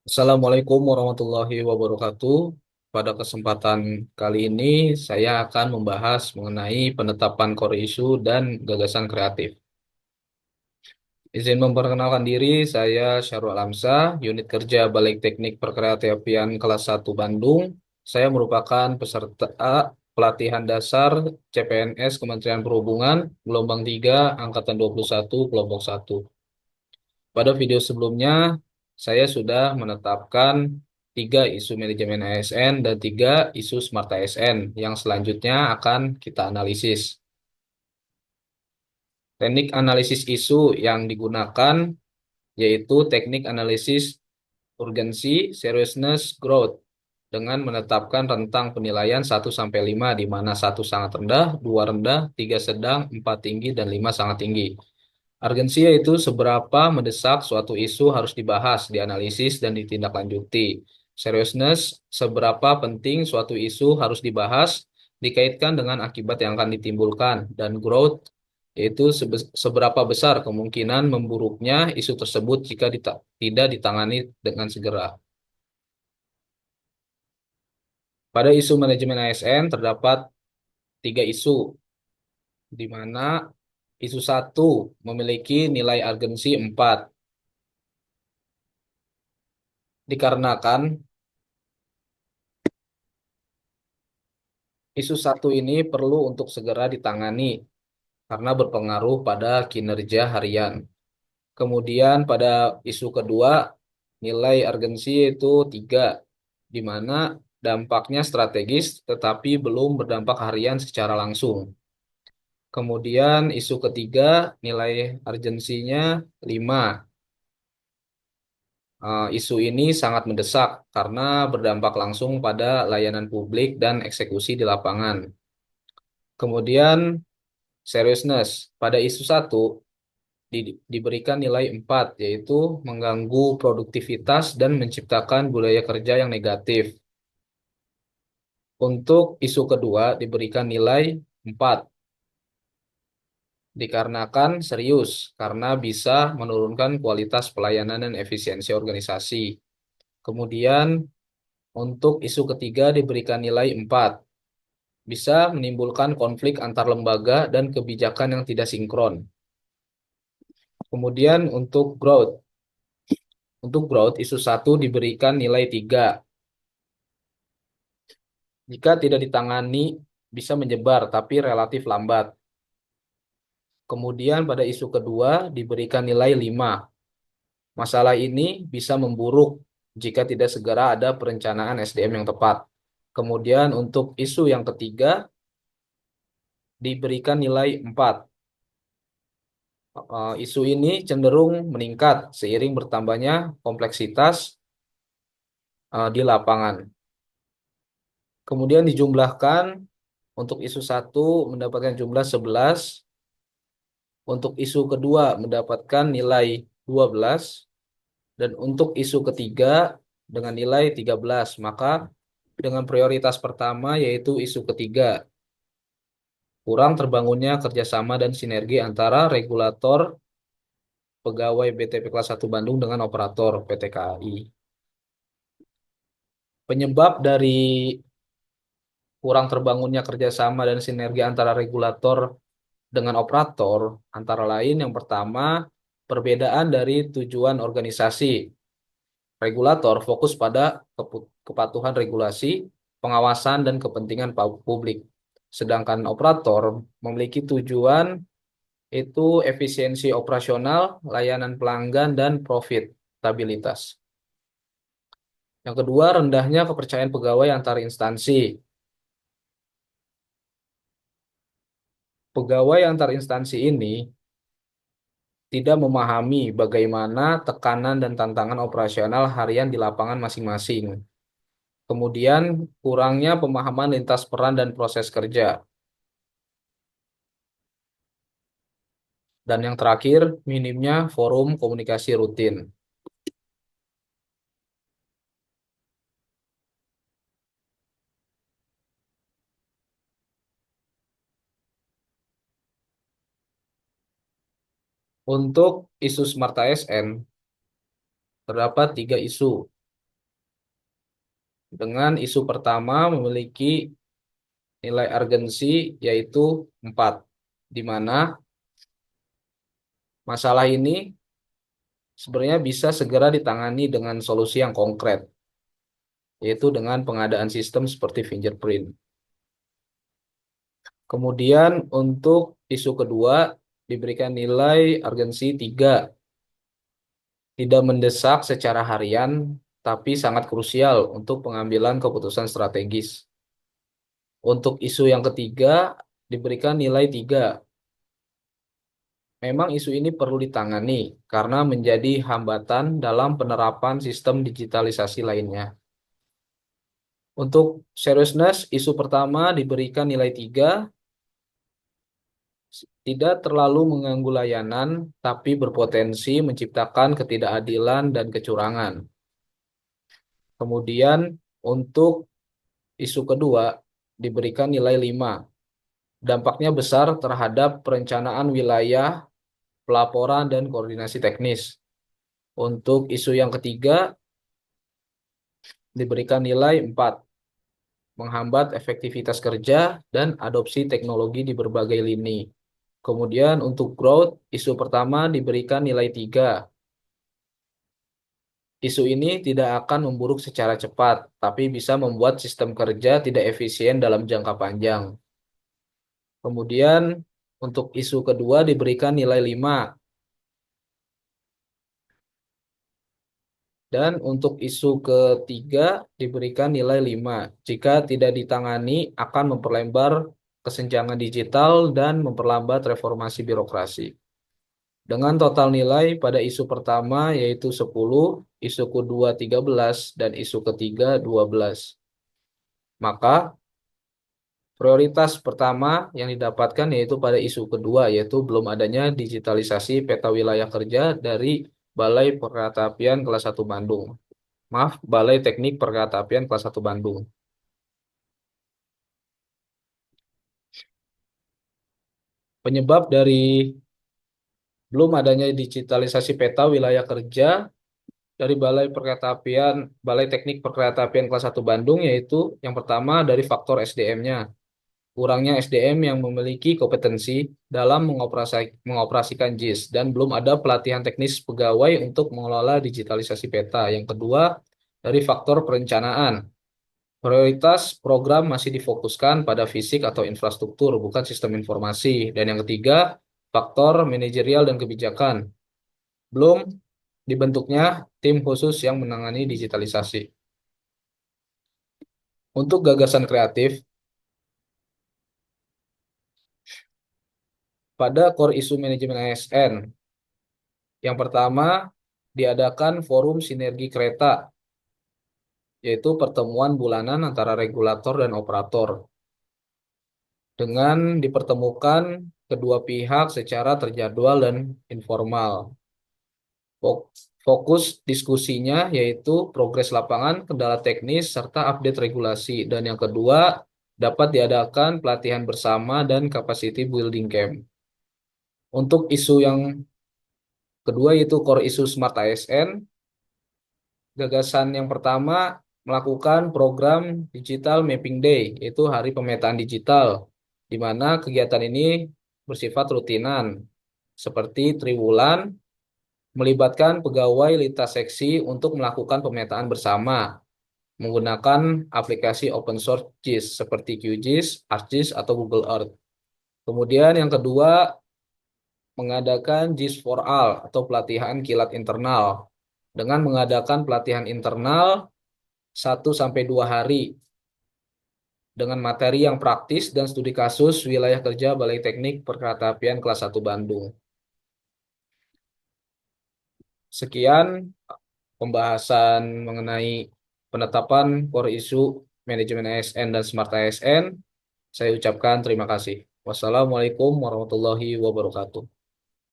Assalamualaikum warahmatullahi wabarakatuh. Pada kesempatan kali ini, saya akan membahas mengenai penetapan core issue dan gagasan kreatif. Izin memperkenalkan diri, saya Syarul Alamsyah, unit kerja Balik Teknik Perkreatifian kelas 1 Bandung. Saya merupakan peserta pelatihan dasar CPNS Kementerian Perhubungan, gelombang 3, Angkatan 21, kelompok 1. Pada video sebelumnya, saya sudah menetapkan tiga isu manajemen ASN dan tiga isu Smart ASN yang selanjutnya akan kita analisis. Teknik analisis isu yang digunakan yaitu teknik analisis urgensi, seriousness, growth dengan menetapkan rentang penilaian 1 sampai 5 di mana 1 sangat rendah, 2 rendah, 3 sedang, 4 tinggi, dan 5 sangat tinggi. Urgensi yaitu seberapa mendesak suatu isu harus dibahas, dianalisis, dan ditindaklanjuti. Seriousness, seberapa penting suatu isu harus dibahas, dikaitkan dengan akibat yang akan ditimbulkan. Dan growth, yaitu seberapa besar kemungkinan memburuknya isu tersebut jika tidak ditangani dengan segera. Pada isu manajemen ASN terdapat tiga isu, di mana isu satu memiliki nilai urgensi 4, dikarenakan isu satu ini perlu untuk segera ditangani karena berpengaruh pada kinerja harian. Kemudian pada isu kedua, nilai urgensi itu 3, di mana dampaknya strategis tetapi belum berdampak harian secara langsung. Kemudian isu ketiga, nilai urgensinya 5. Isu ini sangat mendesak karena berdampak langsung pada layanan publik dan eksekusi di lapangan. Kemudian seriousness, pada isu satu diberikan nilai 4, yaitu mengganggu produktivitas dan menciptakan budaya kerja yang negatif. Untuk isu kedua diberikan nilai 4, dikarenakan serius, karena bisa menurunkan kualitas pelayanan dan efisiensi organisasi. Kemudian untuk isu ketiga diberikan nilai 4, bisa menimbulkan konflik antar lembaga dan kebijakan yang tidak sinkron. Kemudian untuk growth isu satu diberikan nilai 3. Jika tidak ditangani bisa menyebar tapi relatif lambat. Kemudian pada isu kedua diberikan nilai 5. Masalah ini bisa memburuk jika tidak segera ada perencanaan SDM yang tepat. Kemudian untuk isu yang ketiga diberikan nilai 4. Isu ini cenderung meningkat seiring bertambahnya kompleksitas di lapangan. Kemudian dijumlahkan, untuk isu satu mendapatkan jumlah 11, untuk isu kedua mendapatkan nilai 12, dan untuk isu ketiga dengan nilai 13. Maka dengan prioritas pertama yaitu isu ketiga, kurang terbangunnya kerjasama dan sinergi antara regulator pegawai BTP kelas 1 Bandung dengan operator PT KAI. Penyebab dari kurang terbangunnya kerjasama dan sinergi antara regulator dengan operator antara lain yang pertama, perbedaan dari tujuan organisasi. Regulator fokus pada kepatuhan regulasi, pengawasan, dan kepentingan publik. Sedangkan operator memiliki tujuan itu efisiensi operasional, layanan pelanggan, dan profitabilitas. Yang kedua, rendahnya kepercayaan pegawai antar instansi. Pegawai antar instansi ini tidak memahami bagaimana tekanan dan tantangan operasional harian di lapangan masing-masing. Kemudian, kurangnya pemahaman lintas peran dan proses kerja. Dan yang terakhir, minimnya forum komunikasi rutin. Untuk isu Smart ASN, terdapat tiga isu. dengan isu pertama memiliki nilai urgensi yaitu 4, di mana masalah ini sebenarnya bisa segera ditangani dengan solusi yang konkret, yaitu dengan pengadaan sistem seperti fingerprint. Kemudian untuk isu kedua diberikan nilai urgensi 3, tidak mendesak secara harian, tapi sangat krusial untuk pengambilan keputusan strategis. Untuk isu yang ketiga diberikan nilai 3. Memang isu ini perlu ditangani karena menjadi hambatan dalam penerapan sistem digitalisasi lainnya. Untuk seriousness, isu pertama diberikan nilai 3, tidak terlalu mengganggu layanan, tapi berpotensi menciptakan ketidakadilan dan kecurangan. Kemudian untuk isu kedua diberikan nilai 5. Dampaknya besar terhadap perencanaan wilayah, pelaporan, dan koordinasi teknis. Untuk isu yang ketiga diberikan nilai 4. Menghambat efektivitas kerja dan adopsi teknologi di berbagai lini. Kemudian untuk growth, isu pertama diberikan nilai 3. Isu ini tidak akan memburuk secara cepat, tapi bisa membuat sistem kerja tidak efisien dalam jangka panjang. Kemudian untuk isu kedua diberikan nilai 5. Dan untuk isu ketiga diberikan nilai 5. Jika tidak ditangani akan memperlebar kesenjangan digital dan memperlambat reformasi birokrasi. Dengan total nilai pada isu pertama yaitu 10, isu kedua 13, dan isu ketiga 12. Maka prioritas pertama yang didapatkan yaitu pada isu kedua, yaitu belum adanya digitalisasi peta wilayah kerja dari Balai Perkeretapian Kelas 1 Bandung. Maaf, Balai Teknik Perkeretapian Kelas 1 Bandung. Penyebab dari belum adanya digitalisasi peta wilayah kerja dari Balai Teknik Perkeretaapian Kelas 1 Bandung yaitu yang pertama dari faktor SDM-nya. Kurangnya SDM yang memiliki kompetensi dalam mengoperasikan JIS dan belum ada pelatihan teknis pegawai untuk mengelola digitalisasi peta. Yang kedua, dari faktor perencanaan. Prioritas program masih difokuskan pada fisik atau infrastruktur, bukan sistem informasi. Dan yang ketiga, faktor manajerial dan kebijakan. Belum dibentuknya tim khusus yang menangani digitalisasi. Untuk gagasan kreatif, pada core isu manajemen ASN, yang pertama diadakan forum sinergi kereta, yaitu pertemuan bulanan antara regulator dan operator, dengan dipertemukan kedua pihak secara terjadwal dan informal. Fokus diskusinya yaitu progres lapangan, kendala teknis, serta update regulasi. Dan yang kedua, dapat diadakan pelatihan bersama dan capacity building camp. Untuk isu yang kedua yaitu core isu Smart ASN, gagasan yang pertama melakukan program Digital Mapping Day, yaitu Hari Pemetaan Digital, di mana kegiatan ini bersifat rutinan, seperti triwulan, melibatkan pegawai lintas seksi untuk melakukan pemetaan bersama menggunakan aplikasi open source JIS seperti QGIS, ArcGIS, atau Google Earth. Kemudian yang kedua, mengadakan JIS for All atau pelatihan kilat internal dengan mengadakan pelatihan internal 1 sampai 2 hari dengan materi yang praktis dan studi kasus wilayah kerja Balai Teknik Perkeretaapian Kelas 1 Bandung. Sekian pembahasan mengenai penetapan core isu manajemen ASN dan Smart ASN. Saya ucapkan terima kasih. Wassalamualaikum warahmatullahi wabarakatuh.